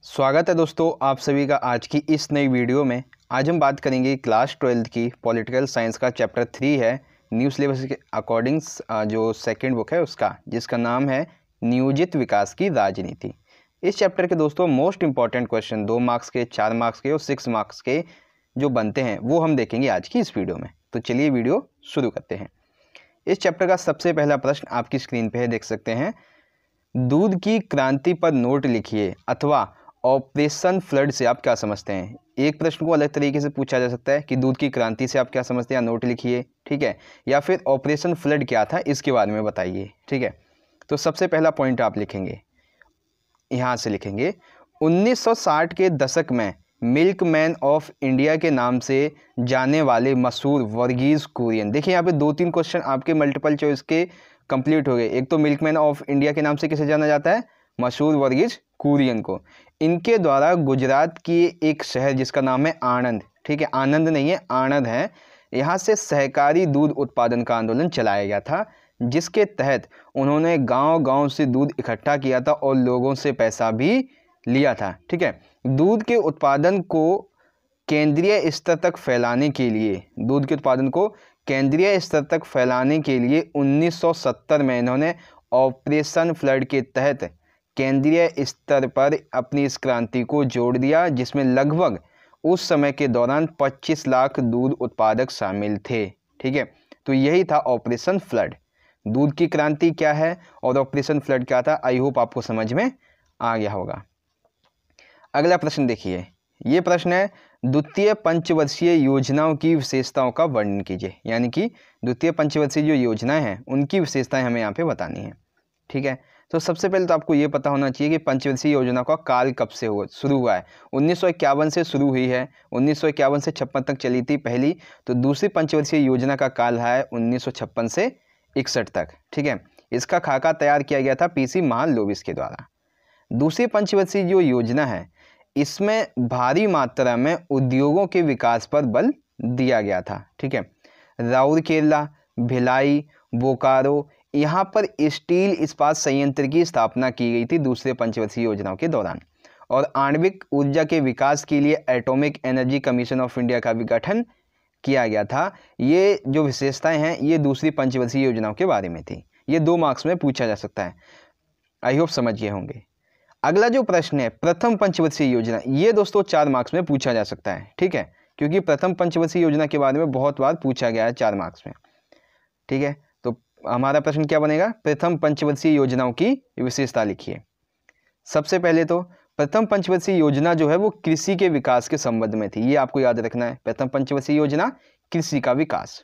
स्वागत है दोस्तों आप सभी का आज की इस नई वीडियो में। आज हम बात करेंगे क्लास 12th की पॉलिटिकल साइंस का चैप्टर 3 है न्यू सिलेबस के अकॉर्डिंग जो सेकंड बुक है उसका, जिसका नाम है नियोजित विकास की राजनीति। इस चैप्टर के दोस्तों मोस्ट इंपॉर्टेंट क्वेश्चन 2 मार्क्स के, 4 मार्क्स के और 6 मार्क्स के जो बनते हैं वो हम देखेंगे आज की इस वीडियो में। तो चलिए वीडियो शुरू करते हैं। इस चैप्टर का सबसे पहला प्रश्न आपकी स्क्रीन पर है, देख सकते हैं। दूध की क्रांति पर नोट लिखिए अथवा ऑपरेशन फ्लड से आप क्या समझते हैं। एक प्रश्न को अलग तरीके से पूछा जा सकता है कि दूध की क्रांति से आप क्या समझते हैं, नोट लिखिए, ठीक है, या फिर ऑपरेशन फ्लड क्या था इसके बारे में बताइए, ठीक है। तो सबसे पहला पॉइंट आप लिखेंगे, यहाँ से लिखेंगे 1960 के दशक में मिल्कमैन ऑफ इंडिया के नाम से जाने वाले मशहूर वर्गीज कुरियन। देखिए यहाँ पे 2-3 क्वेश्चन आपके मल्टीपल चॉइस के कंप्लीट हो गए। एक तो मिल्कमैन ऑफ इंडिया के नाम से किसे जाना जाता है, मशहूर वर्गीज कुरियन को। इनके द्वारा गुजरात की एक शहर जिसका नाम है आणंद, ठीक है, आनंद नहीं है आणंद है, यहाँ से सहकारी दूध उत्पादन का आंदोलन चलाया गया था, जिसके तहत उन्होंने गांव-गांव से दूध इकट्ठा किया था और लोगों से पैसा भी लिया था, ठीक है। दूध के उत्पादन को केंद्रीय स्तर तक फैलाने के लिए, दूध के उत्पादन को केंद्रीय स्तर तक फैलाने के लिए 1970 में इन्होंने ऑपरेशन फ्लड के तहत केंद्रीय स्तर पर अपनी इस क्रांति को जोड़ दिया, जिसमें लगभग उस समय के दौरान 25 लाख दूध उत्पादक शामिल थे, ठीक है। तो यही था ऑपरेशन फ्लड। दूध की क्रांति क्या है और ऑपरेशन फ्लड क्या था, आई होप आपको समझ में आ गया होगा। अगला प्रश्न देखिए, ये प्रश्न है द्वितीय पंचवर्षीय योजनाओं की विशेषताओं का वर्णन कीजिए। यानी कि द्वितीय पंचवर्षीय जो योजनाएं हैं उनकी विशेषताएं हमें यहाँ पे बतानी है, ठीक है। तो सबसे पहले तो आपको ये पता होना चाहिए कि पंचवर्षीय योजना का काल कब से शुरू हुआ है। 1951 से शुरू हुई है, 1951 से 56 तक चली थी पहली। तो दूसरी पंचवर्षीय योजना का काल है 1956 से 61 तक, ठीक है। इसका खाका तैयार किया गया था पीसी महालनोबिस के द्वारा। दूसरी पंचवर्षीय जो योजना है इसमें भारी मात्रा में उद्योगों के विकास पर बल दिया गया था, ठीक है। राउरकेला, भिलाई, बोकारो, यहाँ पर स्टील इस्पात संयंत्र की स्थापना की गई थी दूसरे पंचवर्षीय योजनाओं के दौरान। और आणविक ऊर्जा के विकास के लिए atomic energy commission of India का भी गठन किया गया था। ये जो विशेषताएं हैं ये दूसरी पंचवर्षीय योजनाओं के बारे में थी। ये 2 मार्क्स में पूछा जा सकता है, आई होप समझ गए होंगे। अगला जो प्रश्न है प्रथम पंचवर्षीय योजना, ये दोस्तों 4 मार्क्स में पूछा जा सकता है, ठीक है, क्योंकि प्रथम पंचवर्षीय योजना के बारे में बहुत बार पूछा गया है 4 मार्क्स में, ठीक है। तो हमारा प्रश्न क्या बनेगा, प्रथम पंचवर्षीय योजनाओं की विशेषता लिखिए। सबसे पहले तो प्रथम पंचवर्षीय योजना जो है वो कृषि के विकास के संबंध में थी, ये आपको याद रखना है। प्रथम पंचवर्षीय योजना कृषि का विकास।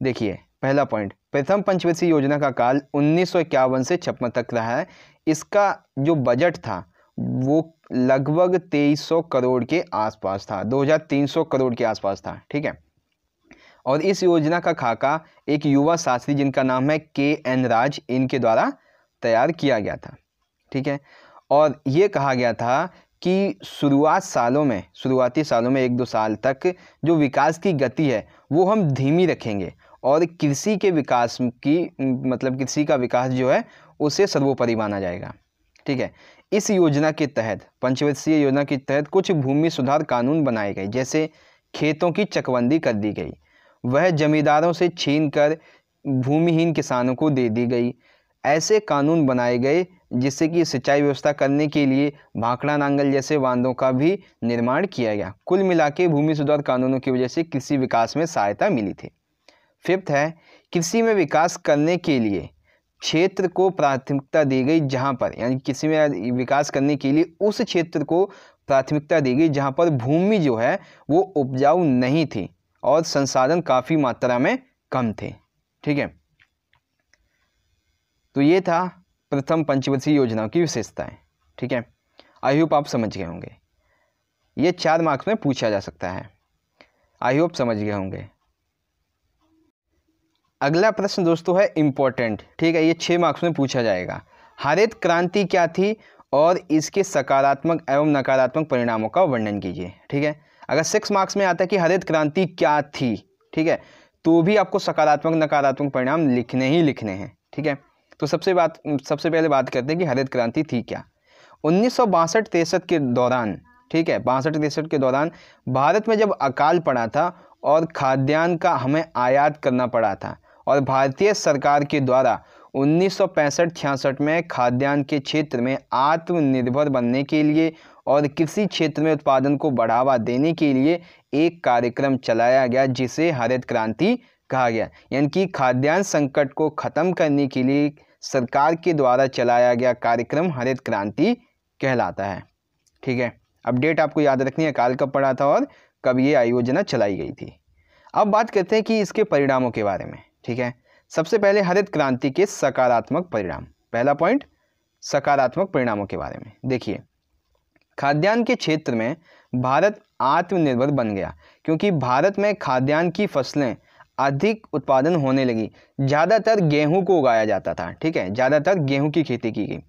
देखिए पहला पॉइंट, प्रथम पंचवर्षीय योजना का काल 1951 से 56 तक रहा है। इसका जो बजट था वो लगभग 2300 करोड़ के आसपास था, 2300 करोड़ के आसपास था, ठीक है। और इस योजना का खाका एक युवा शास्त्री जिनका नाम है KN राज, इनके द्वारा तैयार किया गया था, ठीक है। और ये कहा गया था कि शुरुआती सालों में 1-2 साल तक जो विकास की गति है वो हम धीमी रखेंगे और कृषि के विकास की मतलब कृषि का विकास जो है उसे सर्वोपरि माना जाएगा, ठीक है। इस योजना के तहत, पंचवर्षीय योजना के तहत कुछ भूमि सुधार कानून बनाए गए, जैसे खेतों की चकबंदी कर दी गई, वह जमींदारों से छीनकर भूमिहीन किसानों को दे दी गई। ऐसे कानून बनाए गए जिससे कि सिंचाई व्यवस्था करने के लिए भाखड़ा नांगल जैसे बांधों का भी निर्माण किया गया। कुल मिला के भूमि सुधार कानूनों की वजह से कृषि विकास में सहायता मिली थी। 5th है, कृषि में विकास करने के लिए क्षेत्र को प्राथमिकता दी गई जहां पर, यानी कृषि में विकास करने के लिए उस क्षेत्र को प्राथमिकता दी गई जहां पर भूमि जो है वो उपजाऊ नहीं थी और संसाधन काफ़ी मात्रा में कम थे, ठीक है। तो ये था प्रथम पंचवर्षीय योजनाओं की विशेषताएं, ठीक है। आई होप आप समझ गए होंगे। ये 4 मार्क्स में पूछा जा सकता है, आई होप समझ गए होंगे। अगला प्रश्न दोस्तों है इम्पोर्टेंट, ठीक है, ये 6 मार्क्स में पूछा जाएगा। हरित क्रांति क्या थी और इसके सकारात्मक एवं नकारात्मक परिणामों का वर्णन कीजिए, ठीक है। अगर 6 मार्क्स में आता है कि हरित क्रांति क्या थी, ठीक है, तो भी आपको सकारात्मक नकारात्मक परिणाम लिखने ही लिखने हैं, ठीक है। तो सबसे पहले बात करते हैं कि हरित क्रांति थी क्या। 1962-63 के दौरान, ठीक है, 62-63 के दौरान भारत में जब अकाल पड़ा था और खाद्यान्न का हमें आयात करना पड़ा था, और भारतीय सरकार के द्वारा 1965-66 में खाद्यान्न के क्षेत्र में आत्मनिर्भर बनने के लिए और कृषि क्षेत्र में उत्पादन को बढ़ावा देने के लिए एक कार्यक्रम चलाया गया जिसे हरित क्रांति कहा गया। यानी कि खाद्यान्न संकट को ख़त्म करने के लिए सरकार के द्वारा चलाया गया कार्यक्रम हरित क्रांति कहलाता है। ठीक है, अपडेट आपको याद रखनी है, अकाल कब पड़ा था और कब ये योजना चलाई गई थी। अब बात करते हैं कि इसके परिणामों के बारे में। ठीक है, सबसे पहले हरित क्रांति के सकारात्मक परिणाम। पहला पॉइंट, सकारात्मक परिणामों के बारे में। देखिए, खाद्यान्न के क्षेत्र में भारत आत्मनिर्भर बन गया क्योंकि भारत में खाद्यान्न की फसलें अधिक उत्पादन होने लगी। ज़्यादातर गेहूं को उगाया जाता था। ठीक है, ज़्यादातर गेहूं की खेती की गई।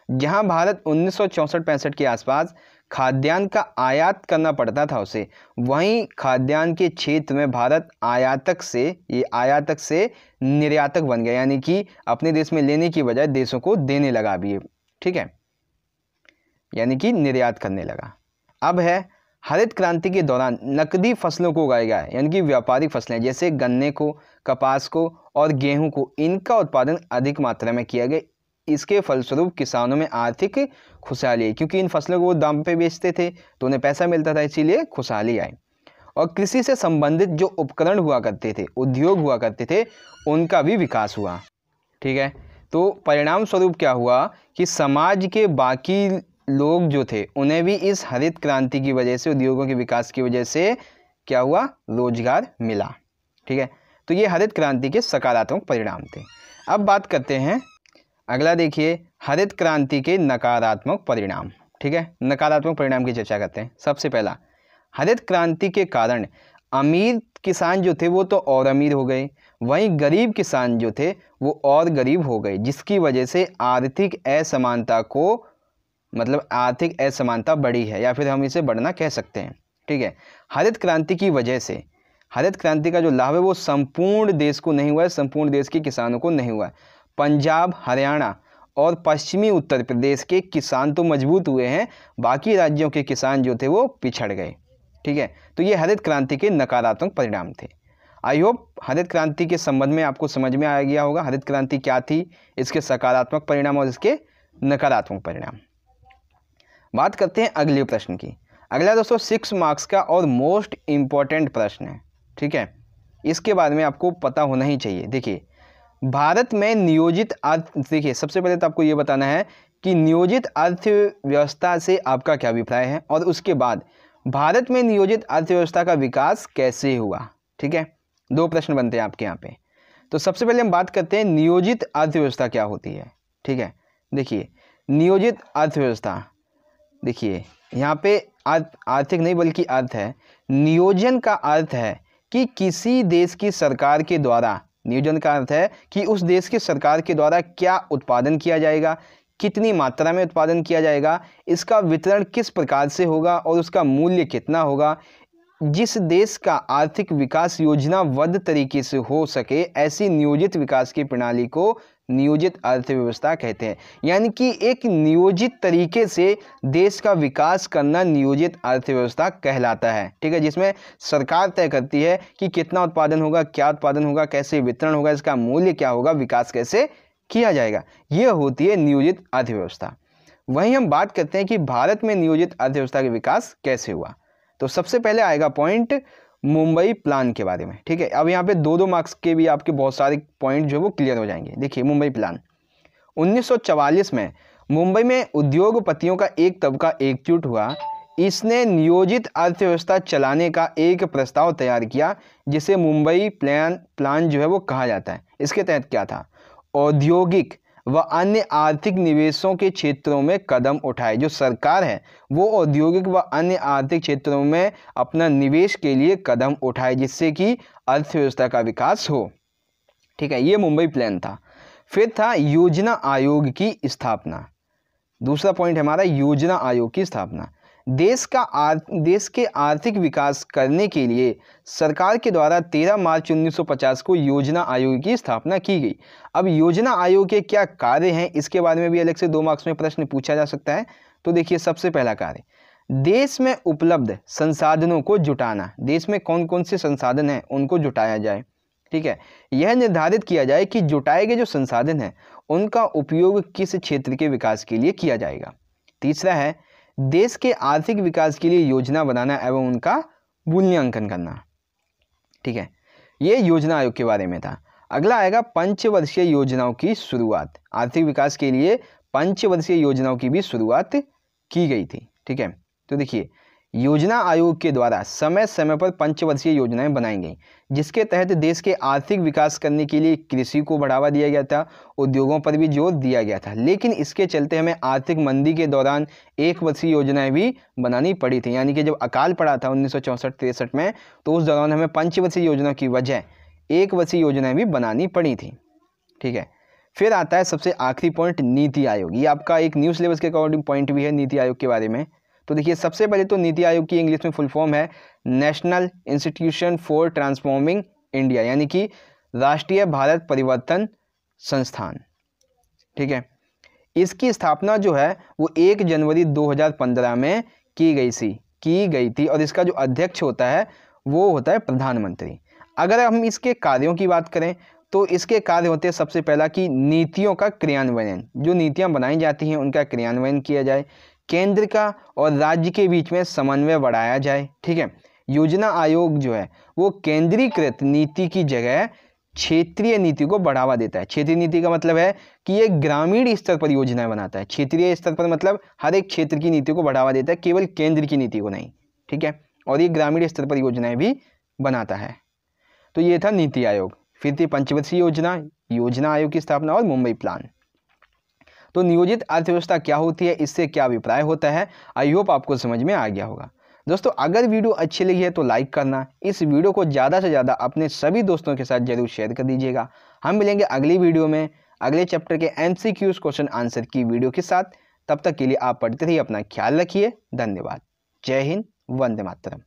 जहां भारत 1964-65 के आसपास खाद्यान्न का आयात करना पड़ता था उसे, वहीं खाद्यान्न के क्षेत्र में भारत आयातक से निर्यातक बन गया, यानी कि अपने देश में लेने की बजाय देशों को देने लगा भी। ठीक है, यानी कि निर्यात करने लगा। अब है हरित क्रांति के दौरान नकदी फसलों को उगाया गया है, यानी कि व्यापारिक फसलें जैसे गन्ने को, कपास को और गेहूं को, इनका उत्पादन अधिक मात्रा में किया गया। इसके फलस्वरूप किसानों में आर्थिक खुशहाली आई क्योंकि इन फसलों को वो दाम पे बेचते थे तो उन्हें पैसा मिलता था, इसीलिए खुशहाली आई। और कृषि से संबंधित जो उपकरण हुआ करते थे, उद्योग हुआ करते थे, उनका भी विकास हुआ। ठीक है, तो परिणाम स्वरूप क्या हुआ कि समाज के बाकी लोग जो थे उन्हें भी इस हरित क्रांति की वजह से, उद्योगों के विकास की वजह से क्या हुआ, रोजगार मिला। ठीक है, तो ये हरित क्रांति के सकारात्मक परिणाम थे। अब बात करते हैं अगला, देखिए हरित क्रांति के नकारात्मक परिणाम। ठीक है, नकारात्मक परिणाम की चर्चा करते हैं। सबसे पहला, हरित क्रांति के कारण अमीर किसान जो थे वो तो और अमीर हो गए, वहीं गरीब किसान जो थे वो और गरीब हो गए, जिसकी वजह से आर्थिक असमानता बढ़ी है, या फिर हम इसे बढ़ना कह सकते हैं। ठीक है, हरित क्रांति की वजह से, हरित क्रांति का जो लाभ है वो संपूर्ण देश को नहीं हुआ है, संपूर्ण देश के किसानों को नहीं हुआ है। पंजाब, हरियाणा और पश्चिमी उत्तर प्रदेश के किसान तो मजबूत हुए हैं, बाकी राज्यों के किसान जो थे वो पिछड़ गए। ठीक है, तो ये हरित क्रांति के नकारात्मक परिणाम थे। आई होप हरित क्रांति के संबंध में आपको समझ में आ गया होगा हरित क्रांति क्या थी, इसके सकारात्मक परिणाम और इसके नकारात्मक परिणाम। बात करते हैं अगले प्रश्न की। अगला दोस्तों 6 मार्क्स का और मोस्ट इम्पॉर्टेंट प्रश्न है। ठीक है, इसके बारे में आपको पता होना ही चाहिए। देखिए, भारत में नियोजित देखिए सबसे पहले तो आपको ये बताना है कि नियोजित अर्थव्यवस्था से आपका क्या अभिप्राय है, और उसके बाद भारत में नियोजित अर्थव्यवस्था का विकास कैसे हुआ। ठीक है, 2 प्रश्न बनते हैं आपके यहाँ पे। तो सबसे पहले हम बात करते हैं नियोजित अर्थव्यवस्था क्या होती है। ठीक है, देखिए नियोजित अर्थव्यवस्था, देखिए यहाँ पे आर्थिक नहीं बल्कि अर्थ है। नियोजन का अर्थ है कि किसी देश की सरकार के द्वारा, नियोजन का अर्थ है कि उस देश की सरकार के द्वारा क्या उत्पादन किया जाएगा, कितनी मात्रा में उत्पादन किया जाएगा, इसका वितरण किस प्रकार से होगा और उसका मूल्य कितना होगा। जिस देश का आर्थिक विकास योजनाबद्ध तरीके से हो सके, ऐसी नियोजित विकास की प्रणाली को नियोजित अर्थव्यवस्था कहते हैं। यानी कि एक नियोजित तरीके से देश का विकास करना नियोजित अर्थव्यवस्था कहलाता है। ठीक है, जिसमें सरकार तय करती है कि कितना उत्पादन होगा, क्या उत्पादन होगा, कैसे वितरण होगा, इसका मूल्य क्या होगा, विकास कैसे किया जाएगा, यह होती है नियोजित अर्थव्यवस्था। वहीं हम बात करते हैं कि भारत में नियोजित अर्थव्यवस्था का विकास कैसे हुआ। तो सबसे पहले आएगा पॉइंट मुंबई प्लान के बारे में। ठीक है, अब यहाँ पे 2-2 मार्क्स के भी आपके बहुत सारे पॉइंट जो है वो क्लियर हो जाएंगे। देखिए मुंबई प्लान 1944 में मुंबई में उद्योगपतियों का एक तबका एकजुट हुआ। इसने नियोजित अर्थव्यवस्था चलाने का एक प्रस्ताव तैयार किया जिसे मुंबई प्लान जो है वो कहा जाता है। इसके तहत क्या था, औद्योगिक व अन्य आर्थिक निवेशों के क्षेत्रों में कदम उठाए। जो सरकार है वो औद्योगिक व अन्य आर्थिक क्षेत्रों में अपना निवेश के लिए कदम उठाए जिससे कि अर्थव्यवस्था का विकास हो। ठीक है, ये मुंबई प्लान था। फिर था योजना आयोग की स्थापना। दूसरा पॉइंट हमारा योजना आयोग की स्थापना। देश के आर्थिक विकास करने के लिए सरकार के द्वारा 13 मार्च 1950 को योजना आयोग की स्थापना की गई। अब योजना आयोग के क्या कार्य हैं, इसके बारे में भी अलग से 2 मार्क्स में प्रश्न पूछा जा सकता है। तो देखिए सबसे पहला कार्य देश में उपलब्ध संसाधनों को जुटाना। देश में कौन कौन से संसाधन हैं उनको जुटाया जाए। ठीक है, यह निर्धारित किया जाए कि जुटाए गए जो संसाधन हैं उनका उपयोग किस क्षेत्र के विकास के लिए किया जाएगा। तीसरा है देश के आर्थिक विकास के लिए योजना बनाना एवं उनका मूल्यांकन करना। ठीक है, ये योजना आयोग के बारे में था। अगला आएगा पंचवर्षीय योजनाओं की शुरुआत। आर्थिक विकास के लिए पंचवर्षीय योजनाओं की भी शुरुआत की गई थी। ठीक है, तो देखिए योजना आयोग के द्वारा समय समय पर पंचवर्षीय योजनाएं बनाई गई, जिसके तहत देश के आर्थिक विकास करने के लिए कृषि को बढ़ावा दिया गया था, उद्योगों पर भी जोर दिया गया था। लेकिन इसके चलते हमें आर्थिक मंदी के दौरान एक वर्षीय योजनाएं भी बनानी पड़ी थी। यानी कि जब अकाल पड़ा था 1964-63 में, तो उस दौरान हमें पंचवर्षीय योजना की वजह एक वर्षीय योजनाएं भी बनानी पड़ी थी। ठीक है, फिर आता है सबसे आखिरी पॉइंट नीति आयोग। ये आपका एक न्यू सिलेबस के अकॉर्डिंग पॉइंट भी है नीति आयोग के बारे में। तो देखिए सबसे पहले तो नीति आयोग की इंग्लिश में फुल फॉर्म है national institution for transforming India, यानी कि राष्ट्रीय भारत परिवर्तन संस्थान। ठीक है, इसकी स्थापना जो है वो 1 जनवरी 2015 में की गई थी और इसका जो अध्यक्ष होता है वो होता है प्रधानमंत्री। अगर हम इसके कार्यों की बात करें तो इसके कार्य होते हैं सबसे पहला कि नीतियों का क्रियान्वयन, जो नीतियां बनाई जाती हैं उनका क्रियान्वयन किया जाए, केंद्र का और राज्य के बीच में समन्वय बढ़ाया जाए। ठीक है, योजना आयोग जो है वो केंद्रीकृत नीति की जगह क्षेत्रीय नीति को बढ़ावा देता है। क्षेत्रीय नीति का मतलब है कि ये ग्रामीण स्तर पर योजनाएं बनाता है। क्षेत्रीय स्तर पर मतलब हर एक क्षेत्र की नीति को बढ़ावा देता है, केवल केंद्र की नीति को नहीं। ठीक है, और ये ग्रामीण स्तर पर योजनाएं भी बनाता है। तो ये था नीति आयोग। फिर थी पंचवर्षीय योजना, योजना आयोग की स्थापना और मुंबई प्लान। तो नियोजित अर्थव्यवस्था क्या होती है, इससे क्या अभिप्राय होता है, आई होप आपको समझ में आ गया होगा। दोस्तों अगर वीडियो अच्छी लगी है तो लाइक करना, इस वीडियो को ज़्यादा से ज़्यादा अपने सभी दोस्तों के साथ जरूर शेयर कर दीजिएगा। हम मिलेंगे अगली वीडियो में अगले चैप्टर के MCQs क्वेश्चन आंसर की वीडियो के साथ। तब तक के लिए आप पढ़ते रहिए, अपना ख्याल रखिए। धन्यवाद। जय हिंद, वंदे मातरम।